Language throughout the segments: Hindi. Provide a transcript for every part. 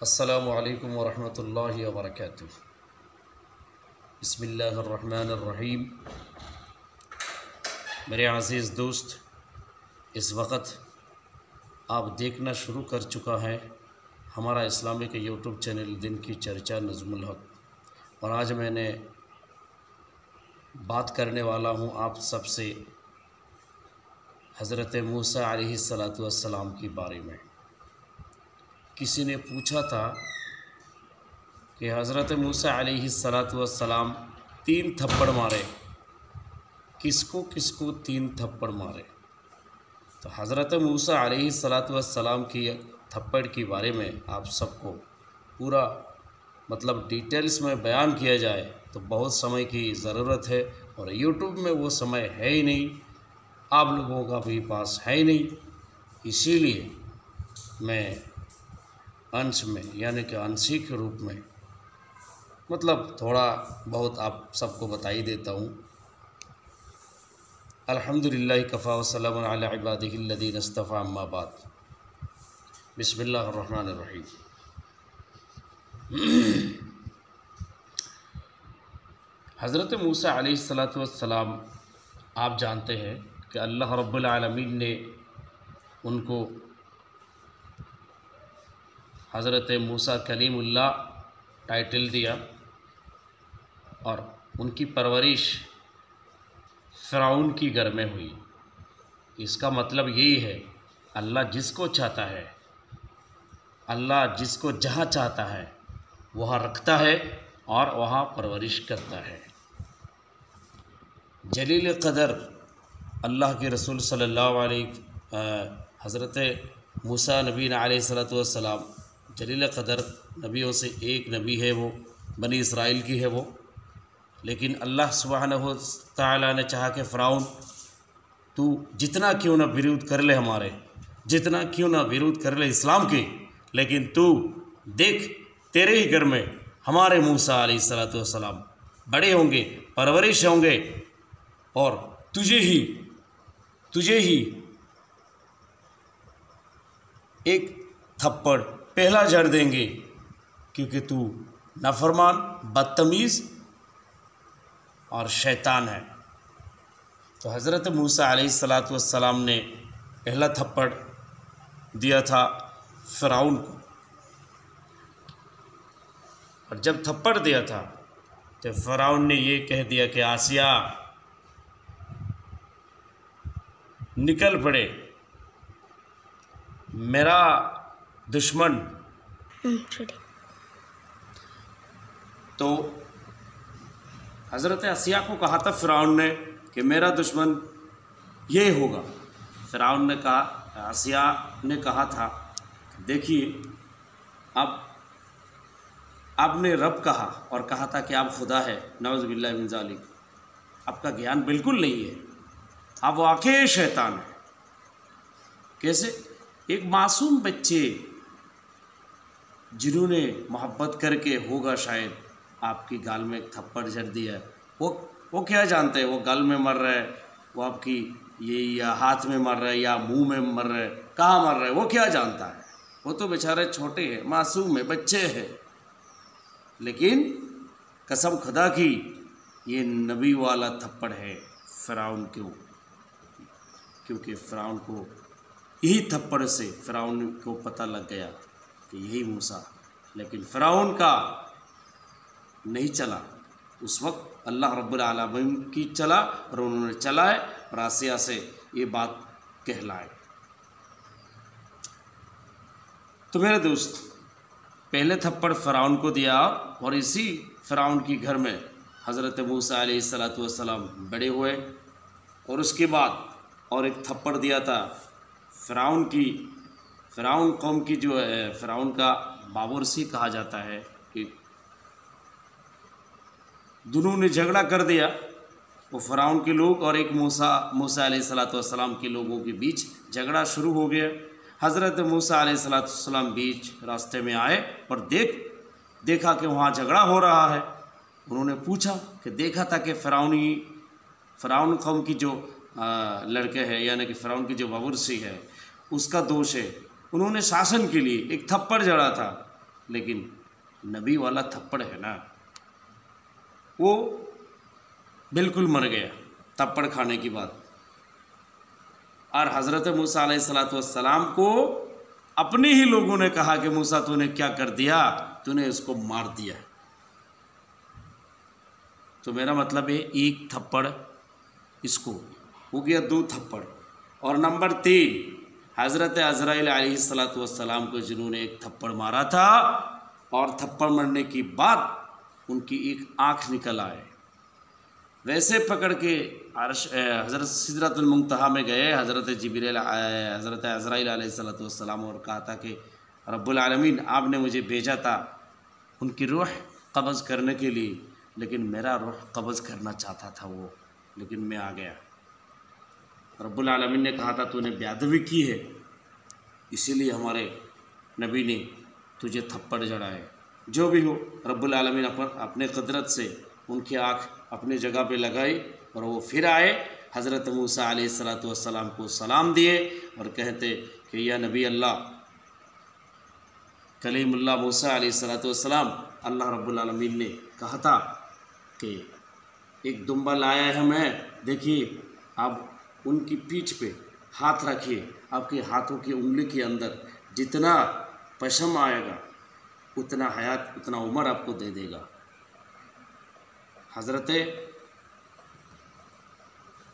अस्सलामु अलैकुम वरहमतुल्लाहि वबरकातुह। बिस्मिल्लाहिर्रहमानिर्रहीम। मेरे अज़ीज़ दोस्त, इस वक्त आप देखना शुरू कर चुका है हमारा इस्लामिक यूट्यूब चैनल दिन की चर्चा नज़्मुल हक़, और आज मैंने बात करने वाला हूँ आप सबसे हज़रत मूसा अलैहिस्सलातु वस्सलाम के बारे में। किसी ने पूछा था कि हज़रत मूसा अलैहिस्सलातु वस्सलाम 3 थप्पड़ मारे, किसको किसको 3 थप्पड़ मारे। तो हज़रत मूसा अलैहिस्सलातु वस्सलाम की थप्पड़ के बारे में आप सबको पूरा डिटेल्स में बयान किया जाए तो बहुत समय की ज़रूरत है, और यूट्यूब में वो समय है ही नहीं, आप लोगों का भी पास है ही नहीं। इसीलिए मैं अंश में यानी कि आंशिक रूप में थोड़ा बहुत आप सबको बता ही देता हूँ। अल्हम्दुलिल्लाह कफ़ा वस्सलामुन अला इबादिहिल्लज़ीना इस्तफ़ा, अम्मा बाद। बिस्मिल्लाहिर्रहमानिर्रहीम। हज़रत मूसा अलैहिस्सलातु वस्सलाम, आप जानते हैं कि अल्लाह रब्बुल आलमीन ने उनको हज़रत मूसा कलीमुल्लाह टाइटल दिया, और उनकी परवरिश फ़िरौन की घर में हुई। इसका मतलब यही है, अल्लाह जिसको चाहता है, अल्लाह जिसको जहाँ चाहता है वहाँ रखता है और वहाँ परवरिश करता है। जलील क़दर अल्लाह के रसूल सल्लल्लाहु अलैहि हज़रत मूसा नबी अलैहिस्सलातु वस्सलाम जलील क़दर नबियों से एक नबी है, वो बनी इसराइल की है वो। लेकिन अल्लाह सुब्हानहु व तआला ने चाहा कि फ़िरौन तू जितना क्यों ना विरोध कर ले, हमारे जितना क्यों ना विरोध कर ले इस्लाम के, लेकिन तू देख तेरे ही घर में हमारे मूसा अलैहिस्सलातु वस्सलाम बड़े होंगे, परवरिश होंगे, और तुझे ही एक थप्पड़ पहला जड़ देंगे, क्योंकि तू नाफरमान, बदतमीज़ और शैतान है। तो हज़रत मूसा अलैहिस्सलातु वस्सलाम ने पहला थप्पड़ दिया था फ़िरौन को, और जब थप्पड़ दिया था तो फ़िरौन ने ये कह दिया कि आसिया निकल पड़े, मेरा दुश्मन। तो हज़रत आसिया को कहा था फ़िरौन ने कि मेरा दुश्मन ये होगा। फ़िरौन ने कहा, आसिया ने कहा था, देखिए अब आपने रब कहा और कहा था कि आप खुदा है, नऊज़ बिल्लाहि मिन ज़ालिक। आपका ज्ञान बिल्कुल नहीं है, आप वाकई शैतान है। कैसे? एक मासूम बच्चे जिन्होंने मोहब्बत करके होगा शायद आपकी गाल में एक थप्पड़ जड़ दिया, वो क्या जानते हैं वो गाल में मर रहा है, वो आपकी ये या हाथ में मर रहा है या मुंह में मर रहा है, कहाँ मर रहा है, वो क्या जानता है। वो तो बेचारे छोटे हैं, मासूम है, बच्चे हैं। लेकिन कसम खुदा की ये नबी वाला थप्पड़ है फ़िरौन को, क्योंकि फ़िरौन को यही थप्पड़ से फ़िरौन को पता लग गया कि यही मूसा। लेकिन फ़िरौन का नहीं चला, उस वक्त अल्लाह रब्बुल आलमीन की चला, और उन्होंने चलाए और आसिया से ये बात कहलाए। तो मेरे दोस्त, पहले थप्पड़ फ़िरौन को दिया, और इसी फ़िरौन की घर में हज़रत मूसा अलैहिस्सलातु वस्सलाम बड़े हुए। और उसके बाद और एक थप्पड़ दिया था फ़िरौन कौम की, जो है फ़िरौन का बाबरसी कहा जाता है, कि दोनों ने झगड़ा कर दिया, वो फ़िरौन के लोग और एक मूसा अलैहिस्सलातु वस्सलाम के लोगों के बीच झगड़ा शुरू हो गया। हज़रत मूसा अलैहिस्सलातु वस्सलाम बीच रास्ते में आए और देखा कि वहाँ झगड़ा हो रहा है। उन्होंने पूछा कि देखा था कि फ़िरौन कौम की जो लड़के हैं, यानी कि फ़िरौन की जो बाबरसी है, उसका दोष है। उन्होंने शासन के लिए एक थप्पड़ जड़ा था, लेकिन नबी वाला थप्पड़ है ना, वो बिल्कुल मर गया थप्पड़ खाने की बात। और हज़रत मूसा अलैहिस्सलातु वस्सलाम को अपने ही लोगों ने कहा कि मूसा तूने क्या कर दिया, तूने इसको मार दिया। तो मेरा मतलब है एक थप्पड़ इसको हो गया, 2 थप्पड़। और नंबर 3 हज़रत अज़राइल अलैहिस्सलातु वस्सलाम को जिन्होंने एक थप्पड़ मारा था, और थप्पड़ मारने की बाद उनकी एक आँख निकल आए, वैसे पकड़ के हज़रत सिदरतुल मुंतहा में गए हज़रत जिब्रील हज़रत अज़राइल अलैहिस्सलातु वस्सलाम और कहा था कि रब्बुल आलमीन आपने मुझे भेजा था उनकी रूह कब्ज़ करने के लिए, लेकिन मेरा रूह कब्ज़ करना चाहता था वो, लेकिन मैं आ गया। रब्बुल आलमीन ने कहा था तूने बेअदबी की है, इसीलिए हमारे नबी ने तुझे थप्पड़ जड़ाए। जो भी हो, रब्बुल आलमीन अपने कुदरत से उनकी आँख अपनी जगह पे लगाई और वो फिर आए, हज़रत मूसा अलैहिस्सलातु वस्सलाम को सलाम दिए और कहते कि या नबी अल्लाह, कलीमुल्लाह मूसा अलैहिस्सलातु वस्सलाम, अल्लाह रब्बुल आलमीन ने कहा था कि एक दुम्बा लाया है मैं, देखिए आप उनकी पीठ पे हाथ रखिए, आपके हाथों की उंगली के अंदर जितना पशम आएगा उतना हयात, उतना उम्र आपको दे देगा। हज़रत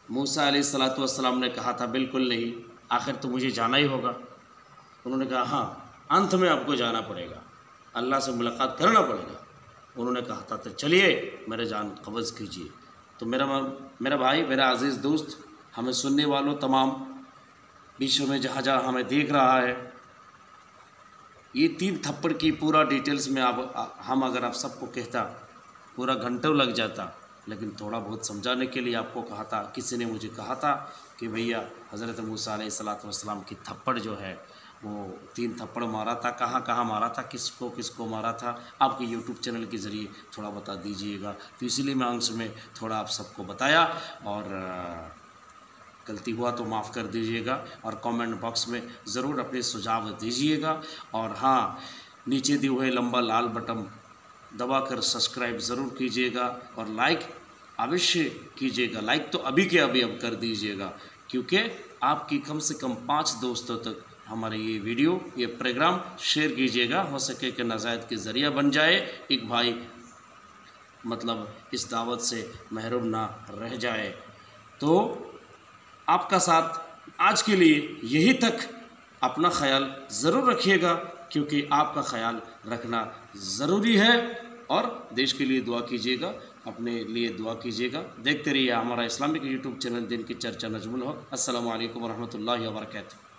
मूसा अलैहिस्सलातु वस्सलाम ने कहा था बिल्कुल नहीं, आखिर तो मुझे जाना ही होगा। उन्होंने कहा हाँ, अंत में आपको जाना पड़ेगा, अल्लाह से मुलाकात करना पड़ेगा। उन्होंने कहा था तो चलिए मेरे जान कब्ज़ कीजिए। तो मेरा भाई, मेरा अज़ीज़ दोस्त, हमें सुनने वालों तमाम विश्व में जहाँ जहाँ हमें देख रहा है, ये 3 थप्पड़ की पूरा डिटेल्स में हम अगर आप सबको कहता पूरा घंटों लग जाता, लेकिन थोड़ा बहुत समझाने के लिए आपको कहा था। किसी ने मुझे कहा था कि भैया हज़रत मूसा अलैहिस्सलातु वस्सलाम की थप्पड़ जो है वो 3 थप्पड़ मारा था, कहाँ कहाँ मारा था, किसको किसको मारा था, आपके यूट्यूब चैनल के ज़रिए थोड़ा बता दीजिएगा। तो इसीलिए मैं अंश में थोड़ा आप सबको बताया, और गलती हुआ तो माफ़ कर दीजिएगा, और कमेंट बॉक्स में ज़रूर अपने सुझाव दीजिएगा। और हाँ, नीचे दिए हुए लंबा लाल बटन दबाकर सब्सक्राइब ज़रूर कीजिएगा, और लाइक अवश्य कीजिएगा। लाइक तो अभी के अभी अब कर दीजिएगा, क्योंकि आपकी कम से कम 5 दोस्तों तक हमारे ये वीडियो, ये प्रोग्राम शेयर कीजिएगा। हो सके कि नज़ायत के ज़रिया बन जाए, एक भाई मतलब इस दावत से महरूम ना रह जाए। तो आपका साथ आज के लिए यही तक, अपना ख्याल ज़रूर रखिएगा, क्योंकि आपका ख्याल रखना ज़रूरी है, और देश के लिए दुआ कीजिएगा, अपने लिए दुआ कीजिएगा। देखते रहिए हमारा इस्लामिक यूट्यूब चैनल दिन की चर्चा नजमुल हक। अस्सलामु अलैकुम वरहमतुल्लाहि वबरकातुहू।